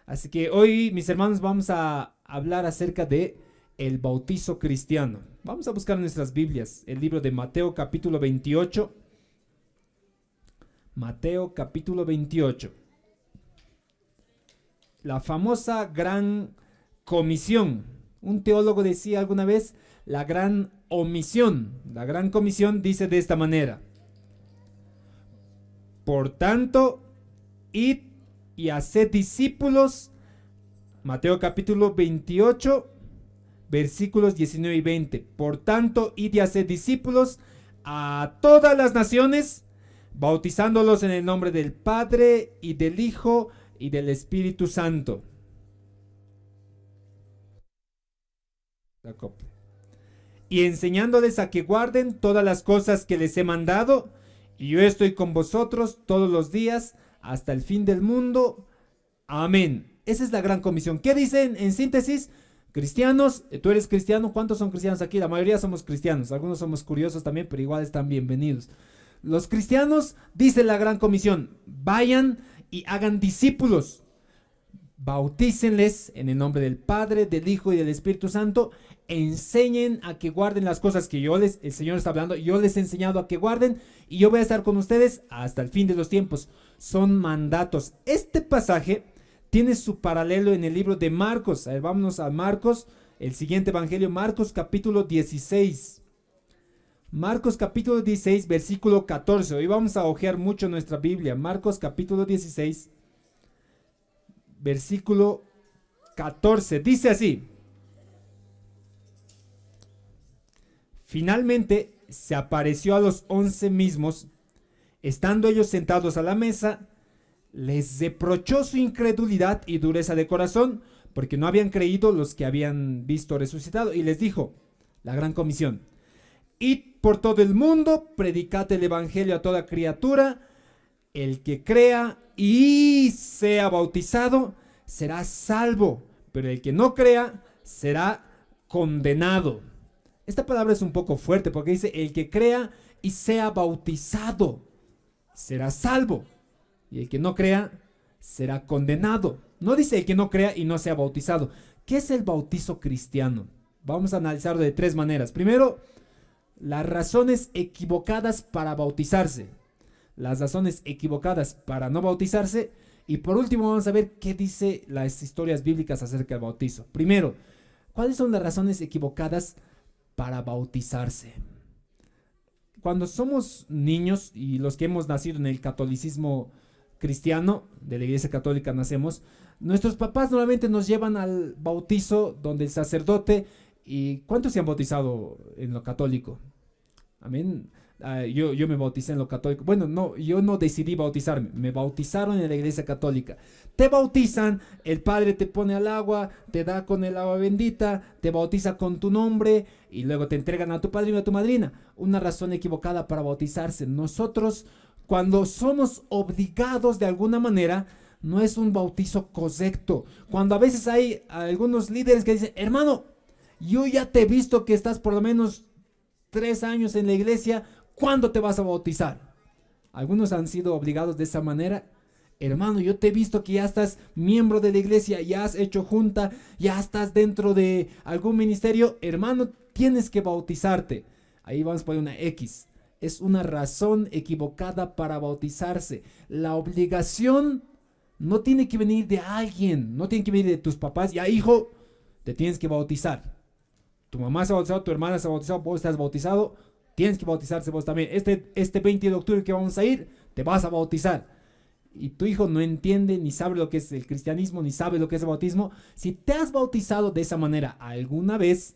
Así que hoy, mis hermanos, vamos a hablar acerca de el bautizo cristiano. Vamos a buscar en nuestras Biblias el libro de Mateo capítulo 28. Mateo capítulo 28. La famosa gran comisión. Un teólogo decía alguna vez la gran omisión. La gran comisión dice de esta manera: por tanto, id y haced discípulos. Mateo capítulo 28, versículos 19 y 20. Por tanto, id y haced discípulos a todas las naciones, bautizándolos en el nombre del Padre y del Hijo y del Espíritu Santo. Y enseñándoles a que guarden todas las cosas que les he mandado, y yo estoy con vosotros todos los días hasta el fin del mundo. Amén. Esa es la gran comisión. ¿Qué dicen en síntesis? Cristianos, tú eres cristiano. ¿Cuántos son cristianos aquí? La mayoría somos cristianos. Algunos somos curiosos también, pero igual están bienvenidos. Los cristianos, dice la gran comisión: vayan y hagan discípulos. Bautícenles en el nombre del Padre, del Hijo y del Espíritu Santo. Enseñen a que guarden las cosas que el Señor está hablando. Yo les he enseñado a que guarden y yo voy a estar con ustedes hasta el fin de los tiempos. Son mandatos. Este pasaje tiene su paralelo en el libro de Marcos. A ver, vámonos a Marcos, el siguiente evangelio, Marcos capítulo 16. Marcos capítulo 16, versículo 14. Hoy vamos a hojear mucho nuestra Biblia. Marcos capítulo 16, versículo 14. Dice así: finalmente se apareció a los 11 mismos. Estando ellos sentados a la mesa, les reprochó su incredulidad y dureza de corazón, porque no habían creído los que habían visto resucitado. Y les dijo, la gran comisión: id por todo el mundo, predicad el evangelio a toda criatura. El que crea y sea bautizado será salvo, pero el que no crea será condenado. Esta palabra es un poco fuerte porque dice: el que crea y sea bautizado será salvo, y el que no crea será condenado. No dice el que no crea y no sea bautizado. ¿Qué es el bautizo cristiano? Vamos a analizarlo de tres maneras. Primero, las razones equivocadas para bautizarse, las razones equivocadas para no bautizarse, y por último vamos a ver qué dice las historias bíblicas acerca del bautizo. Primero, ¿cuáles son las razones equivocadas para bautizarse? Cuando somos niños, y los que hemos nacido en el catolicismo cristiano, de la iglesia católica nacemos, nuestros papás normalmente nos llevan al bautizo donde el sacerdote... ¿Y cuántos se han bautizado en lo católico? Amén. Yo me bauticé en lo católico. Bueno, no, yo no decidí bautizarme. Me bautizaron en la iglesia católica. Te bautizan, el padre te pone al agua, te da con el agua bendita, te bautiza con tu nombre y luego te entregan a tu padrino y a tu madrina. Una razón equivocada para bautizarse. Nosotros, cuando somos obligados de alguna manera, no es un bautizo correcto. Cuando a veces hay algunos líderes que dicen: hermano, yo ya te he visto que estás por lo menos 3 años en la iglesia, ¿cuándo te vas a bautizar? Algunos han sido obligados de esa manera. Hermano, yo te he visto que ya estás miembro de la iglesia, ya has hecho junta, ya estás dentro de algún ministerio. Hermano, tienes que bautizarte. Ahí vamos a poner una X. Es una razón equivocada para bautizarse. La obligación no tiene que venir de alguien, no tiene que venir de tus papás. Ya, hijo, te tienes que bautizar. Tu mamá se ha bautizado, tu hermana se ha bautizado, vos estás bautizado, tienes que bautizarse vos también. Este 20 de octubre que vamos a ir, te vas a bautizar. Y tu hijo no entiende ni sabe lo que es el cristianismo, ni sabe lo que es el bautismo. Si te has bautizado de esa manera alguna vez,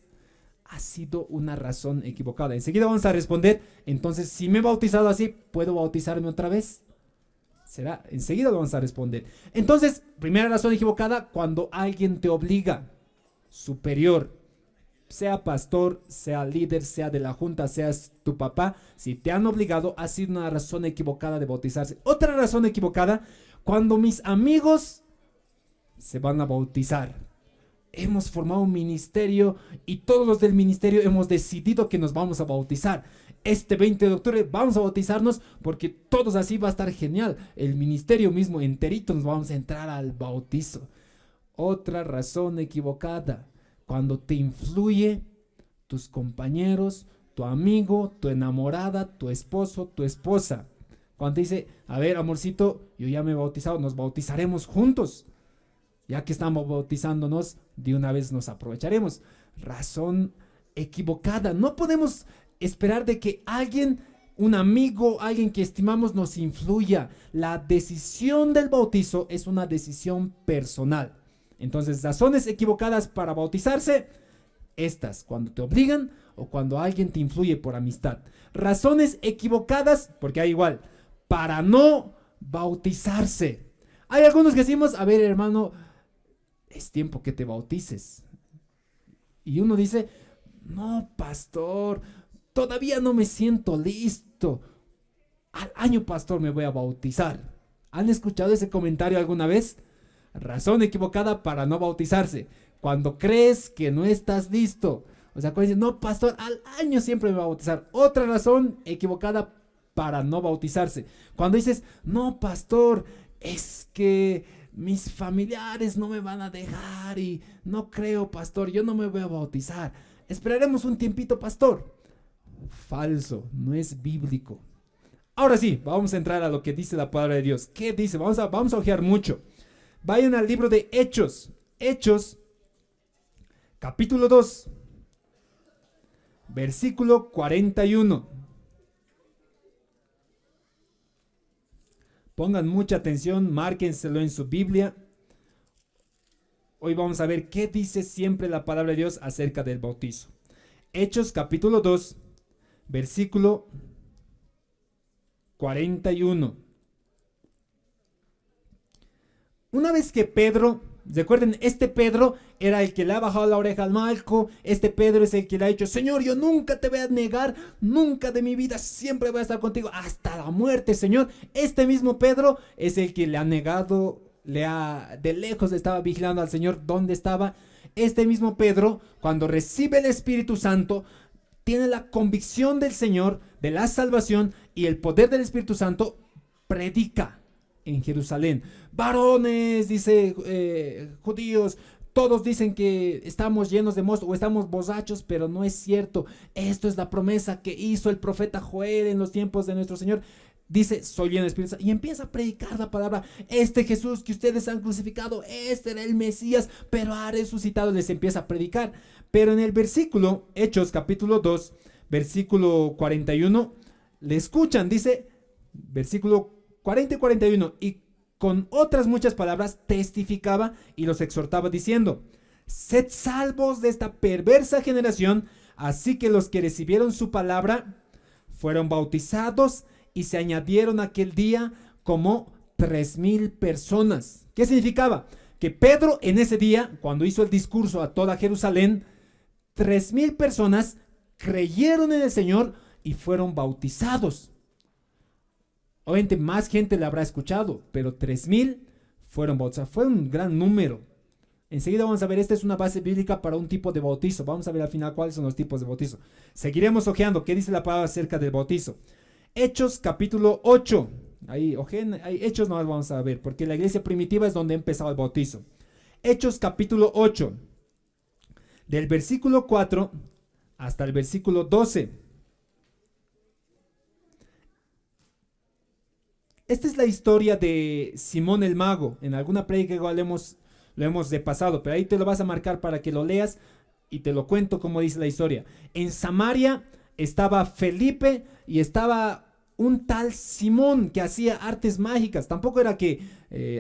ha sido una razón equivocada. Enseguida vamos a responder. Entonces, si me he bautizado así, ¿puedo bautizarme otra vez? Será, enseguida lo vamos a responder. Entonces, primera razón equivocada: cuando alguien te obliga, superior, sea pastor, sea líder, sea de la junta, seas tu papá, si te han obligado, ha sido una razón equivocada de bautizarse. Otra razón equivocada: cuando mis amigos se van a bautizar. Hemos formado un ministerio y todos los del ministerio hemos decidido que nos vamos a bautizar. Este 20 de octubre vamos a bautizarnos porque todos así va a estar genial. El ministerio mismo enterito nos vamos a entrar al bautizo. Otra razón equivocada. Cuando te influye tus compañeros, tu amigo, tu enamorada, tu esposo, tu esposa. Cuando te dice, a ver, amorcito, yo ya me he bautizado, nos bautizaremos juntos. Ya que estamos bautizándonos, de una vez nos aprovecharemos. Razón equivocada. No podemos esperar de que alguien, un amigo, alguien que estimamos nos influya. La decisión del bautizo es una decisión personal. Entonces, razones equivocadas para bautizarse, estas, cuando te obligan o cuando alguien te influye por amistad. Razones equivocadas, porque hay igual, para no bautizarse. Hay algunos que decimos, a ver, hermano, es tiempo que te bautices. Y uno dice, no, pastor, todavía no me siento listo. Al año, pastor, me voy a bautizar. ¿Han escuchado ese comentario alguna vez? Razón equivocada para no bautizarse. Cuando crees que no estás listo. O sea, cuando dices, no, pastor, al año siempre me voy a bautizar. Otra razón equivocada para no bautizarse. Cuando dices, no, pastor, es que mis familiares no me van a dejar y no creo, pastor, yo no me voy a bautizar. Esperaremos un tiempito, pastor. Falso, no es bíblico. Ahora sí, vamos a entrar a lo que dice la palabra de Dios. ¿Qué dice? Vamos a ojear mucho. Vayan al libro de Hechos. Hechos, capítulo 2, versículo 41. Pongan mucha atención, márquenselo en su Biblia. Hoy vamos a ver qué dice siempre la palabra de Dios acerca del bautizo. Hechos capítulo 2, versículo 41. Una vez que Pedro, recuerden, este Pedro era el que le ha bajado la oreja al Malco. Este Pedro es el que le ha dicho, Señor, yo nunca te voy a negar, nunca de mi vida, siempre voy a estar contigo hasta la muerte, Señor. Este mismo Pedro es el que le ha negado, de lejos estaba vigilando al Señor dónde estaba. Este mismo Pedro, cuando recibe el Espíritu Santo, tiene la convicción del Señor, de la salvación y el poder del Espíritu Santo, predica en Jerusalén. Varones, dice, judíos, todos dicen que estamos llenos de mosto o estamos borrachos, pero no es cierto. Esto es la promesa que hizo el profeta Joel en los tiempos de nuestro Señor. Dice, soy lleno de Espíritu Santo, y empieza a predicar la palabra. Este Jesús que ustedes han crucificado, este era el Mesías, pero ha resucitado. Les empieza a predicar. Pero en el versículo, Hechos capítulo 2, versículo 41, le escuchan, dice, versículo 40 y 41, y con otras muchas palabras testificaba y los exhortaba diciendo, sed salvos de esta perversa generación. Así que los que recibieron su palabra fueron bautizados y se añadieron aquel día como 3,000 personas. ¿Qué significaba? Que Pedro en ese día, cuando hizo el discurso a toda Jerusalén, 3,000 personas creyeron en el Señor y fueron bautizados. Obviamente más gente le habrá escuchado, pero 3,000 fueron bautizados. Fue un gran número. Enseguida vamos a ver, esta es una base bíblica para un tipo de bautizo. Vamos a ver al final cuáles son los tipos de bautizo. Seguiremos ojeando qué dice la palabra acerca del bautizo. Hechos capítulo 8. Ahí Hechos no vamos a ver, porque la iglesia primitiva es donde ha empezado el bautizo. Hechos capítulo 8. Del versículo 4 hasta el versículo 12. Esta es la historia de Simón el Mago. En alguna prédica igual lo hemos repasado, pero ahí te lo vas a marcar para que lo leas y te lo cuento como dice la historia. En Samaria estaba Felipe y estaba un tal Simón que hacía artes mágicas. Tampoco era que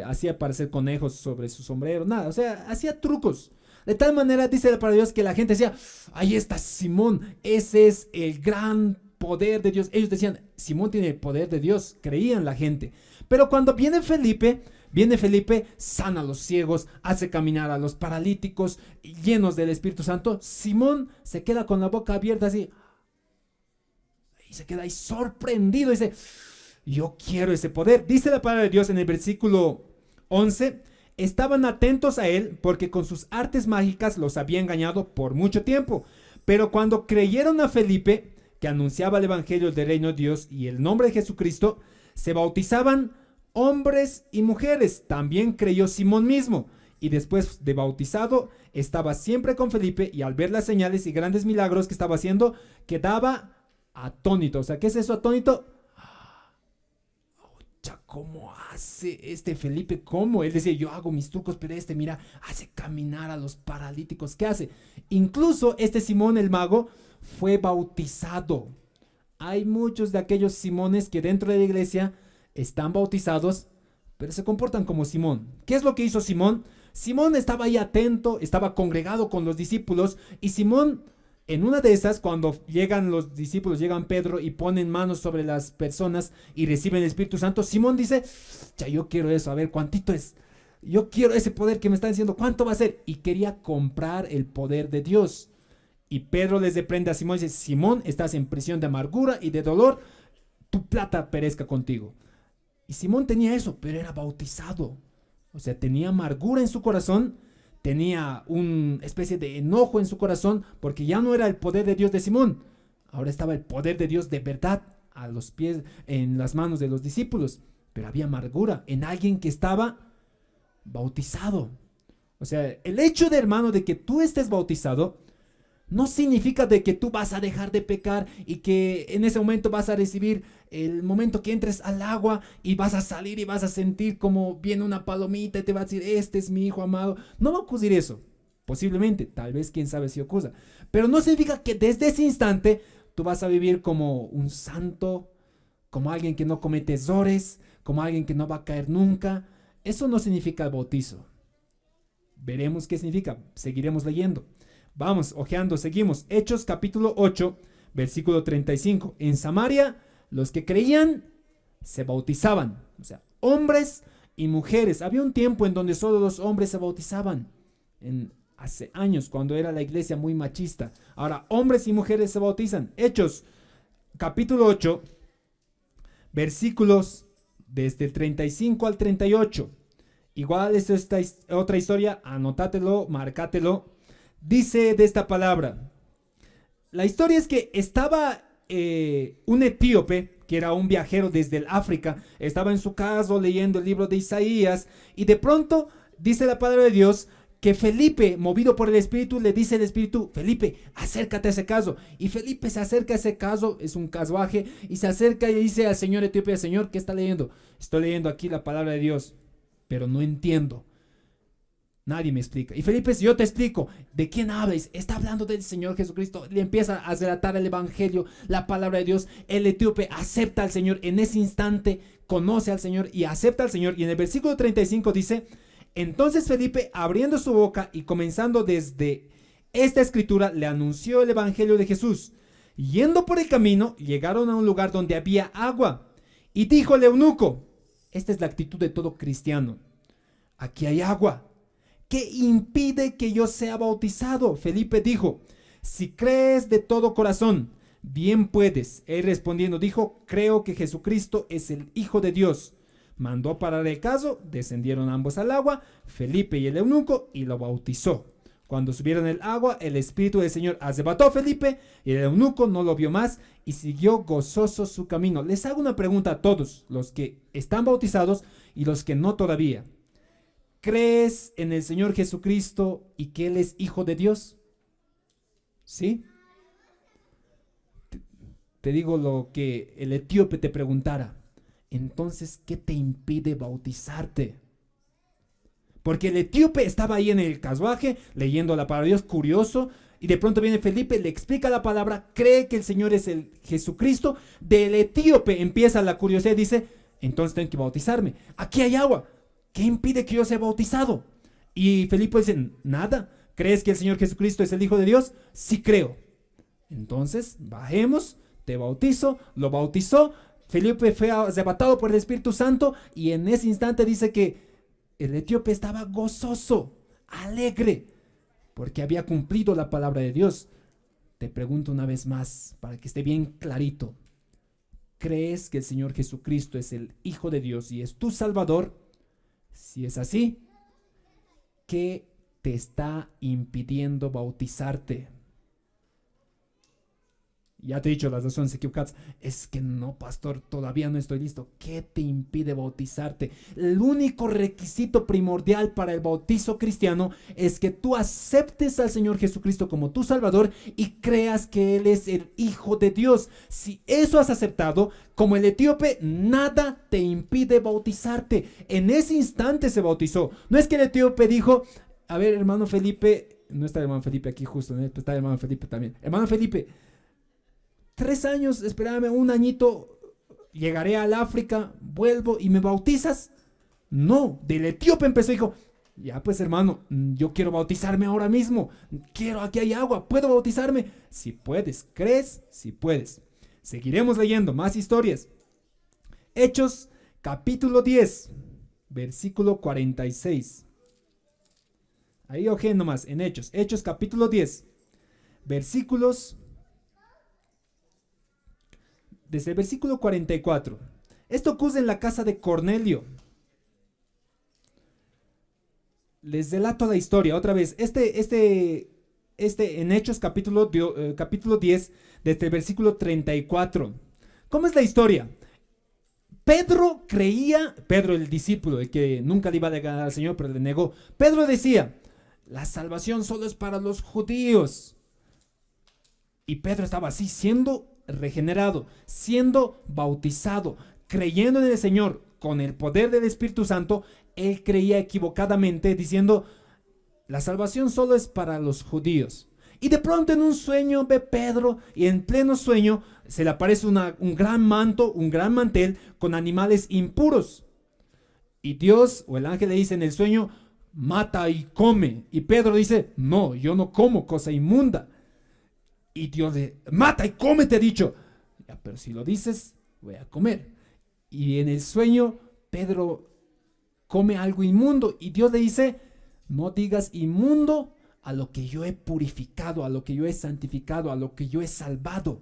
hacía parecer conejos sobre su sombrero, nada. O sea, hacía trucos. De tal manera, dice la palabra de Dios, que la gente decía, ahí está Simón, ese es el gran poder de Dios. Ellos decían, Simón tiene el poder de Dios, creían la gente. Pero cuando viene Felipe, sana a los ciegos, hace caminar a los paralíticos, llenos del Espíritu Santo. Simón se queda con la boca abierta así, y se queda ahí sorprendido, dice, yo quiero ese poder. Dice la palabra de Dios en el versículo 11, estaban atentos a él porque con sus artes mágicas los había engañado por mucho tiempo. Pero cuando creyeron a Felipe, que anunciaba el evangelio del reino de Dios y el nombre de Jesucristo, se bautizaban hombres y mujeres. También creyó Simón mismo, y después de bautizado estaba siempre con Felipe, y al ver las señales y grandes milagros que estaba haciendo, quedaba atónito. O sea, ¿qué es eso atónito? ¿Cómo hace este Felipe? ¿Cómo? Él decía, yo hago mis trucos, pero este, mira, hace caminar a los paralíticos. ¿Qué hace? Incluso este Simón el mago fue bautizado. Hay muchos de aquellos Simones que dentro de la iglesia están bautizados, pero se comportan como Simón. ¿Qué es lo que hizo Simón? Simón estaba ahí atento, estaba congregado con los discípulos, y Simón, en una de esas, cuando llegan los discípulos, llegan Pedro y ponen manos sobre las personas y reciben el Espíritu Santo, Simón dice, ya yo quiero eso, a ver cuántito es, yo quiero ese poder que me están diciendo, ¿cuánto va a ser? Y quería comprar el poder de Dios. Y Pedro les reprende a Simón y dice, Simón, estás en prisión de amargura y de dolor, tu plata perezca contigo. Y Simón tenía eso, pero era bautizado. O sea, tenía amargura en su corazón, tenía una especie de enojo en su corazón, porque ya no era el poder de Dios de Simón, ahora estaba el poder de Dios de verdad a los pies, en las manos de los discípulos. Pero había amargura en alguien que estaba bautizado. O sea, el hecho de, hermano, de que tú estés bautizado no significa de que tú vas a dejar de pecar y que en ese momento vas a recibir el momento que entres al agua y vas a salir y vas a sentir como viene una palomita y te va a decir, este es mi hijo amado. No va a ocurrir eso. Posiblemente, tal vez, quién sabe si ocurra. Pero no significa que desde ese instante tú vas a vivir como un santo, como alguien que no comete errores, como alguien que no va a caer nunca. Eso no significa el bautizo. Veremos qué significa. Seguiremos leyendo. Vamos, ojeando, seguimos. Hechos capítulo 8, versículo 35. En Samaria, los que creían se bautizaban. O sea, hombres y mujeres. Había un tiempo en donde solo los hombres se bautizaban. Hace años, cuando era la iglesia muy machista. Ahora, hombres y mujeres se bautizan. Hechos capítulo 8, versículos desde el 35 al 38. Igual es esta otra historia. Anótatelo, marcátelo. Dice de esta palabra. La historia es que estaba un etíope, que era un viajero desde el África, estaba en su casa leyendo el libro de Isaías, y de pronto dice la palabra de Dios que Felipe, movido por el Espíritu, le dice al Espíritu, Felipe, acércate a ese caso. Y Felipe se acerca a ese caso, es un carruaje, y se acerca y le dice al señor etíope, Señor, ¿qué está leyendo? Estoy leyendo aquí la palabra de Dios, pero no entiendo. Nadie me explica. Y Felipe, si yo te explico, ¿de quién hablas? Está hablando del Señor Jesucristo. Le empieza a relatar el Evangelio, la palabra de Dios. El etíope acepta al Señor en ese instante, conoce al Señor y acepta al Señor. Y en el versículo 35 dice, entonces Felipe, abriendo su boca y comenzando desde esta escritura, le anunció el Evangelio de Jesús. Yendo por el camino, llegaron a un lugar donde había agua. Y dijo el eunuco, esta es la actitud de todo cristiano, aquí hay agua. ¿Qué impide que yo sea bautizado? Felipe dijo, si crees de todo corazón, bien puedes. Él respondiendo dijo, creo que Jesucristo es el Hijo de Dios. Mandó parar el caso, descendieron ambos al agua, Felipe y el eunuco, y lo bautizó. Cuando subieron el agua, el Espíritu del Señor arrebató a Felipe, y el eunuco no lo vio más, y siguió gozoso su camino. Les hago una pregunta a todos, los que están bautizados y los que no todavía. ¿Crees en el Señor Jesucristo y que Él es Hijo de Dios? ¿Sí? Te digo lo que el etíope te preguntara. Entonces, ¿qué te impide bautizarte? Porque el etíope estaba ahí en el carruaje leyendo la palabra de Dios, curioso, y de pronto viene Felipe, le explica la palabra, cree que el Señor es el Jesucristo. Del etíope empieza la curiosidad y dice, entonces tengo que bautizarme. Aquí hay agua. ¿Qué impide que yo sea bautizado? Y Felipe dice, nada. ¿Crees que el Señor Jesucristo es el Hijo de Dios? Sí creo. Entonces, bajemos, te bautizo. Lo bautizó. Felipe fue arrebatado por el Espíritu Santo, y en ese instante dice que el etíope estaba gozoso, alegre, porque había cumplido la palabra de Dios. Te pregunto una vez más, para que esté bien clarito. ¿Crees que el Señor Jesucristo es el Hijo de Dios y es tu Salvador? Si es así, ¿qué te está impidiendo bautizarte? Ya te he dicho las razones equivocadas. Es que no, pastor, todavía no estoy listo. ¿Qué te impide bautizarte? El único requisito primordial para el bautizo cristiano es que tú aceptes al Señor Jesucristo como tu Salvador y creas que Él es el Hijo de Dios. Si eso has aceptado, como el etíope, nada te impide bautizarte. En ese instante se bautizó. No es que el etíope dijo, a ver, hermano Felipe, no está el hermano Felipe aquí justo, ¿no? Está el hermano Felipe también. Hermano Felipe, 3 años, espérame, un añito, llegaré al África, vuelvo y me bautizas. No, del etíope empezó y dijo, ya pues hermano, yo quiero bautizarme ahora mismo, quiero, aquí hay agua, ¿puedo bautizarme? Si puedes, ¿crees? Si puedes. Seguiremos leyendo más historias. Hechos capítulo 10, versículo 46. Ahí ojé nomás, en Hechos capítulo 10, versículos desde el versículo 44. Esto ocurre en la casa de Cornelio. Les relato la historia otra vez. En Hechos capítulo 10, desde el versículo 34. ¿Cómo es la historia? Pedro el discípulo, el que nunca le iba a negar al Señor, pero le negó. Pedro decía, la salvación solo es para los judíos. Y Pedro estaba así, siendo regenerado, siendo bautizado, creyendo en el Señor con el poder del Espíritu Santo. Él creía equivocadamente diciendo, la salvación solo es para los judíos. Y de pronto en un sueño ve Pedro, y en pleno sueño se le aparece un gran manto, un gran mantel con animales impuros. Y Dios o el ángel le dice en el sueño, mata y come. Y Pedro dice, no, yo no como cosa inmunda. Y Dios le mata y come, te he dicho. Ya, pero si lo dices, voy a comer. Y en el sueño, Pedro come algo inmundo. Y Dios le dice, no digas inmundo a lo que yo he purificado, a lo que yo he santificado, a lo que yo he salvado.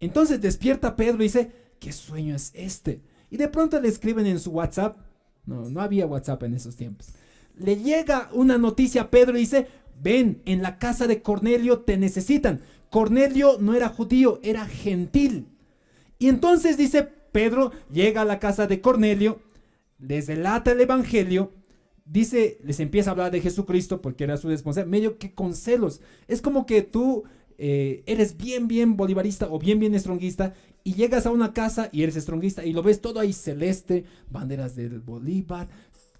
Entonces despierta Pedro y dice, ¿qué sueño es este? Y de pronto le escriben en su WhatsApp. No había WhatsApp en esos tiempos. Le llega una noticia a Pedro y dice, ven, en la casa de Cornelio te necesitan. Cornelio no era judío, era gentil. Y entonces dice Pedro, llega a la casa de Cornelio, les relata el evangelio, dice, les empieza a hablar de Jesucristo porque era su responsable, medio que con celos. Es como que tú eres bien bolivarista o bien estronguista y llegas a una casa y eres estronguista y lo ves todo ahí celeste, banderas del Bolívar,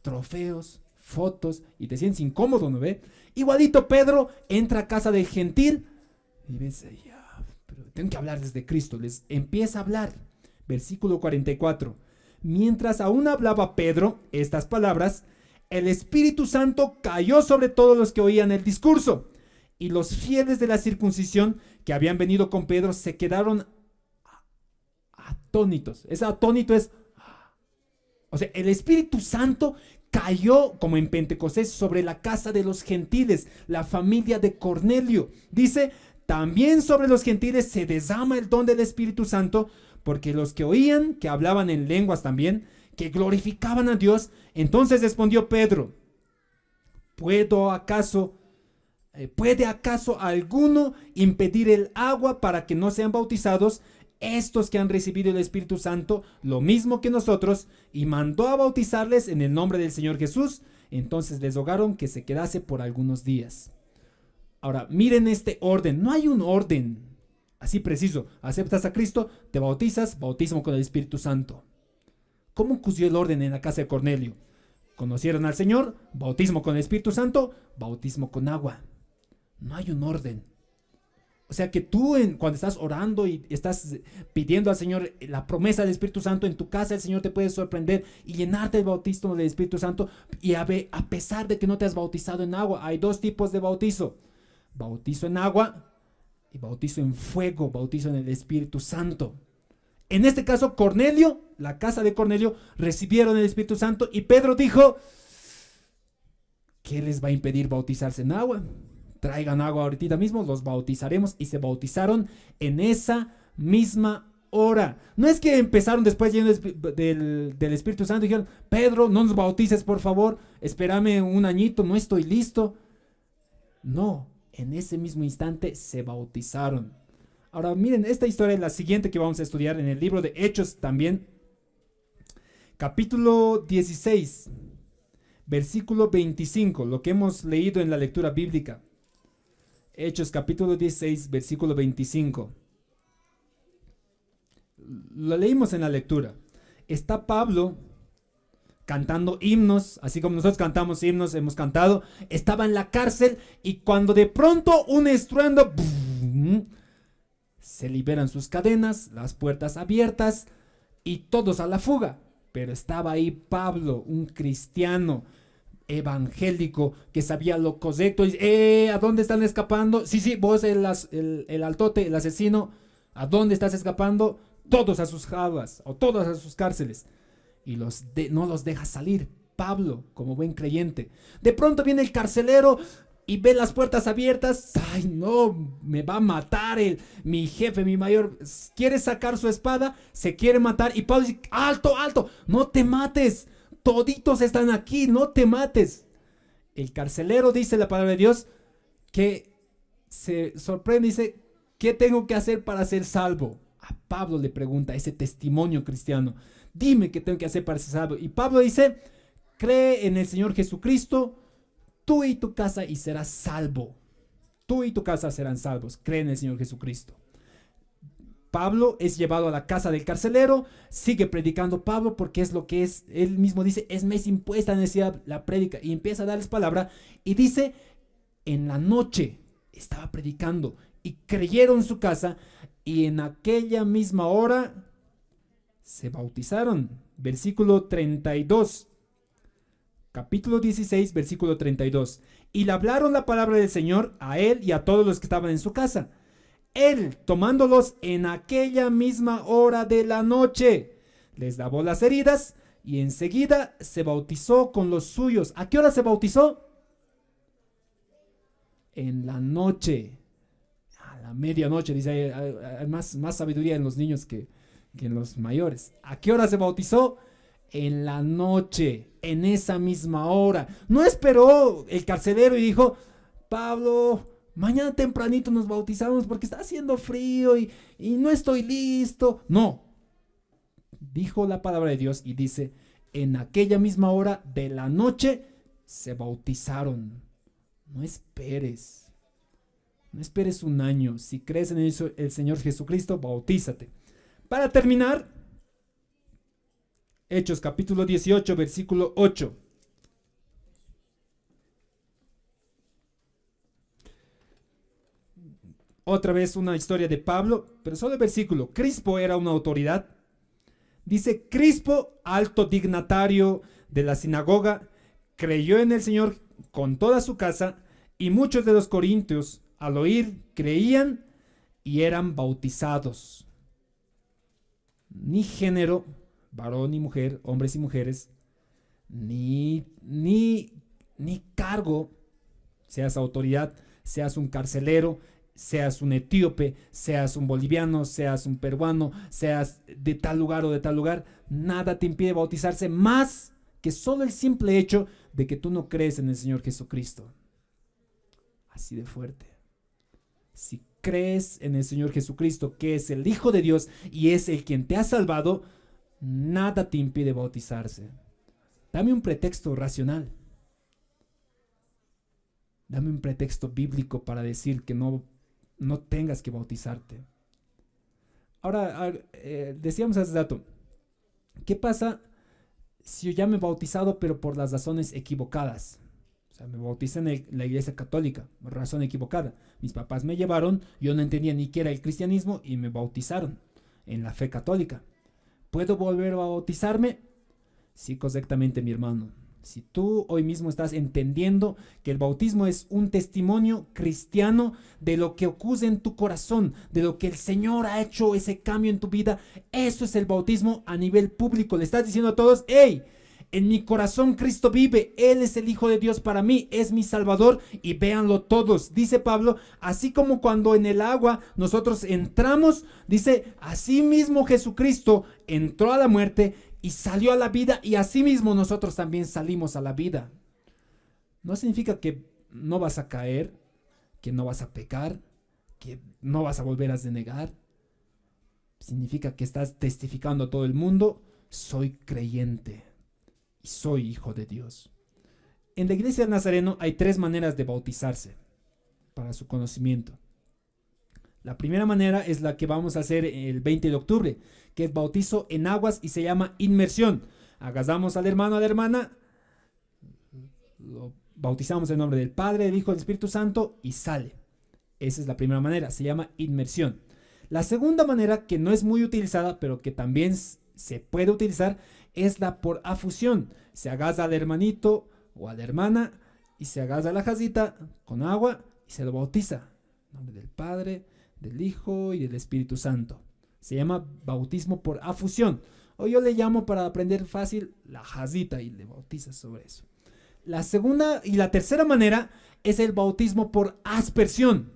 trofeos, fotos, y te sientes incómodo, ¿no ve? Igualito Pedro entra a casa de gentil y ves, ya, pero tengo que hablarles de Cristo. Les empieza a hablar. Versículo 44. Mientras aún hablaba Pedro estas palabras, el Espíritu Santo cayó sobre todos los que oían el discurso, y los fieles de la circuncisión que habían venido con Pedro se quedaron atónitos. Ese atónito es, o sea, el Espíritu Santo cayó como en Pentecostés sobre la casa de los gentiles, la familia de Cornelio. Dice, también sobre los gentiles se desama el don del Espíritu Santo, porque los que oían, que hablaban en lenguas también, que glorificaban a Dios. Entonces respondió Pedro, ¿puede acaso alguno impedir el agua para que no sean bautizados estos que han recibido el Espíritu Santo, lo mismo que nosotros? Y mandó a bautizarles en el nombre del Señor Jesús. Entonces les rogaron que se quedase por algunos días. Ahora, miren este orden. No hay un orden así preciso. Aceptas a Cristo, te bautizas, bautismo con el Espíritu Santo. ¿Cómo ocurrió el orden en la casa de Cornelio? Conocieron al Señor, bautismo con el Espíritu Santo, bautismo con agua. No hay un orden. O sea que tú cuando estás orando y estás pidiendo al Señor la promesa del Espíritu Santo en tu casa, el Señor te puede sorprender y llenarte el bautismo del Espíritu Santo. Y a pesar de que no te has bautizado en agua, hay 2 tipos de bautizo. Bautizo en agua y bautizo en fuego, bautizo en el Espíritu Santo. En este caso, Cornelio, la casa de Cornelio, recibieron el Espíritu Santo y Pedro dijo, ¿qué les va a impedir bautizarse en agua? Traigan agua ahorita mismo, los bautizaremos. Y se bautizaron en esa misma hora. No es que empezaron después llenos del Espíritu Santo y dijeron, Pedro, no nos bautices por favor, espérame un añito, no estoy listo. No, en ese mismo instante se bautizaron. Ahora miren, esta historia es la siguiente que vamos a estudiar en el libro de Hechos también. Capítulo 16, versículo 25, lo que hemos leído en la lectura bíblica. Hechos capítulo 16, versículo 25. Lo leímos en la lectura. Está Pablo cantando himnos, así como nosotros cantamos himnos, hemos cantado. Estaba en la cárcel y cuando de pronto un estruendo, ¡bum!, se liberan sus cadenas, las puertas abiertas y todos a la fuga. Pero estaba ahí Pablo, un cristiano evangélico que sabía lo correcto. Dice, ¿a dónde están escapando? Sí, vos el altote, el asesino, ¿a dónde estás escapando? Todos a sus jaulas o todos a sus cárceles. Y no los deja salir. Pablo, como buen creyente. De pronto viene el carcelero y ve las puertas abiertas. Ay, no, me va a matar mi jefe, mi mayor. Quiere sacar su espada, se quiere matar. Y Pablo dice, alto, alto, no te mates. Toditos están aquí, no te mates. El carcelero, dice la palabra de Dios, que se sorprende y dice, ¿qué tengo que hacer para ser salvo? A Pablo le pregunta ese testimonio cristiano, dime qué tengo que hacer para ser salvo. Y Pablo dice, cree en el Señor Jesucristo, tú y tu casa y serás salvo. Tú y tu casa serán salvos. Cree en el Señor Jesucristo. Pablo es llevado a la casa del carcelero, sigue predicando Pablo porque es lo que es, él mismo dice, es mes impuesta necesidad la prédica, y empieza a darles palabra y dice, en la noche estaba predicando y creyeron en su casa y en aquella misma hora se bautizaron. Versículo 32. Capítulo 16, versículo 32. Y le hablaron la palabra del Señor a él y a todos los que estaban en su casa. Él, tomándolos en aquella misma hora de la noche, les lavó las heridas y enseguida se bautizó con los suyos. ¿A qué hora se bautizó? En la noche. A la medianoche, dice, hay más sabiduría en los niños que en los mayores. ¿A qué hora se bautizó? En la noche, en esa misma hora. No esperó el carcelero y dijo, Pablo, mañana tempranito nos bautizamos porque está haciendo frío y no estoy listo. No, dijo la palabra de Dios y dice, en aquella misma hora de la noche se bautizaron. No esperes un año. Si crees en el Señor Jesucristo, bautízate. Para terminar, Hechos capítulo 18, versículo 8. Otra vez una historia de Pablo, pero solo el versículo. Crispo era una autoridad. Dice, Crispo, alto dignatario de la sinagoga, creyó en el Señor con toda su casa, y muchos de los corintios, al oír, creían y eran bautizados. Ni género, varón y mujer, hombres y mujeres, ni cargo, seas autoridad, seas un carcelero, seas un etíope, seas un boliviano, seas un peruano, seas de tal lugar o de tal lugar, nada te impide bautizarse más que solo el simple hecho de que tú no crees en el Señor Jesucristo. Así de fuerte. Si crees en el Señor Jesucristo, que es el Hijo de Dios y es el quien te ha salvado, nada te impide bautizarse. Dame un pretexto racional. Dame un pretexto bíblico para decir que no tengas que bautizarte. Ahora, decíamos hace rato, ¿qué pasa si yo ya me he bautizado pero por las razones equivocadas? O sea, me bauticé en la iglesia católica, razón equivocada. Mis papás me llevaron, yo no entendía ni qué era el cristianismo y me bautizaron en la fe católica. ¿Puedo volver a bautizarme? Sí, correctamente, mi hermano. Si tú hoy mismo estás entendiendo que el bautismo es un testimonio cristiano de lo que ocurre en tu corazón, de lo que el Señor ha hecho ese cambio en tu vida, eso es el bautismo a nivel público. Le estás diciendo a todos, hey, en mi corazón Cristo vive, Él es el Hijo de Dios para mí, es mi Salvador, y véanlo todos. Dice Pablo, así como cuando en el agua nosotros entramos, dice, así mismo Jesucristo entró a la muerte y salió a la vida, y así mismo nosotros también salimos a la vida. No significa que no vas a caer, que no vas a pecar, que no vas a volver a denegar. Significa que estás testificando a todo el mundo: soy creyente y soy hijo de Dios. En la iglesia del Nazareno hay 3 maneras de bautizarse, para su conocimiento. La primera manera es la que vamos a hacer el 20 de octubre, que es bautizo en aguas y se llama inmersión. Agarramos al hermano, a la hermana, lo bautizamos en nombre del Padre, del Hijo y del Espíritu Santo y sale. Esa es la primera manera, se llama inmersión. La segunda manera, que no es muy utilizada, pero que también se puede utilizar, es la por afusión. Se agarra al hermanito o a la hermana y se agarra la jacita con agua y se lo bautiza. En nombre del Padre, del Hijo y del Espíritu Santo. Se llama bautismo por afusión. O yo le llamo, para aprender fácil, la jacita, y le bautizas sobre eso. La segunda y la tercera manera es el bautismo por aspersión.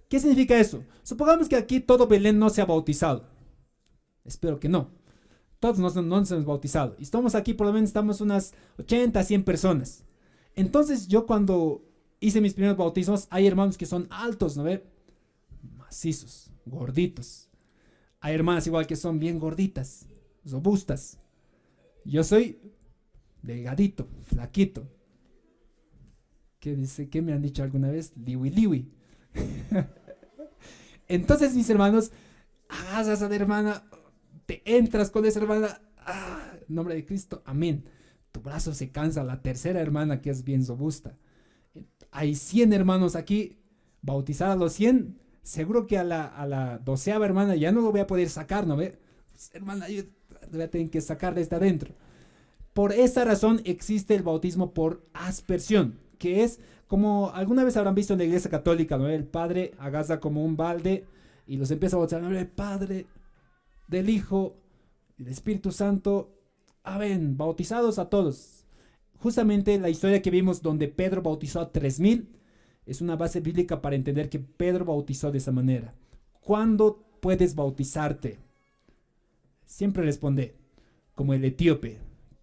¿Qué significa eso? Supongamos que aquí todo Belén no se ha bautizado. Espero que no. Todos no nos hemos bautizado. Y estamos aquí, por lo menos estamos unas 80, 100 personas. Entonces yo, cuando hice mis primeros bautismos, hay hermanos que son altos, ¿no ve? Macizos, gorditos. Hay hermanas igual que son bien gorditas, robustas. Yo soy delgadito, flaquito. ¿Qué me han dicho alguna vez? Liwi, liwi. Entonces, mis hermanos, agarras a la hermana, te entras con esa hermana, en nombre de Cristo, amén. Tu brazo se cansa. La tercera hermana, que es bien robusta. Hay 100 hermanos aquí. Bautizar a los 100, seguro que a la 12ª hermana ya no lo voy a poder sacar, ¿no ve? Pues, hermana, yo voy a tener que sacar desde adentro. Por esa razón existe el bautismo por aspersión, que es como alguna vez habrán visto en la iglesia católica, ¿no? El padre agarra como un balde y los empieza a bautizar: ¿no? El Padre, del Hijo y del Espíritu Santo, amén, bautizados a todos. Justamente la historia que vimos donde Pedro bautizó a 3000 es una base bíblica para entender que Pedro bautizó de esa manera. ¿Cuándo puedes bautizarte? Siempre responde como el etíope: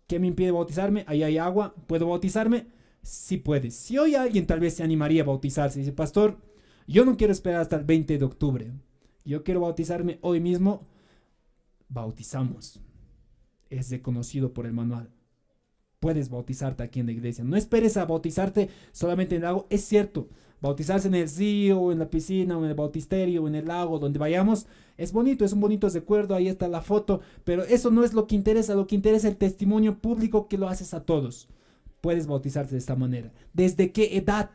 ¿qué me impide bautizarme? Ahí hay agua, ¿puedo bautizarme? Sí puedes. Si hoy alguien tal vez se animaría a bautizarse y dice: pastor, yo no quiero esperar hasta el 20 de octubre, yo quiero bautizarme hoy mismo, bautizamos. Es reconocido por el manual. Puedes bautizarte aquí en la iglesia. No esperes a bautizarte solamente en el lago. Es cierto, bautizarse en el río, o en la piscina, o en el bautisterio, o en el lago, donde vayamos, es bonito, es un bonito recuerdo, ahí está la foto, pero eso no es lo que interesa. Lo que interesa es el testimonio público que lo haces a todos. Puedes bautizarte de esta manera. ¿Desde qué edad?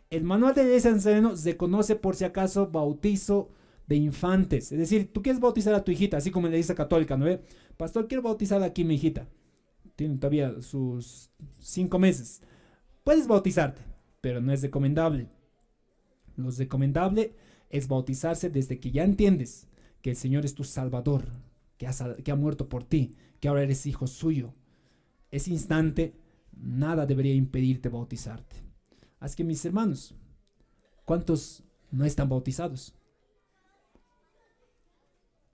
El manual de la iglesia de Nazareno reconoce, por si acaso, bautizo de infantes. Es decir, tú quieres bautizar a tu hijita, así como en la iglesia católica, ¿no ve? Pastor, quiero bautizar aquí a mi hijita. Tiene todavía sus 5 meses. Puedes bautizarte, pero no es recomendable. Lo recomendable es bautizarse desde que ya entiendes que el Señor es tu Salvador, que ha muerto por ti, que ahora eres hijo suyo. Ese instante, nada debería impedirte bautizarte. Así que, mis hermanos, ¿cuántos no están bautizados?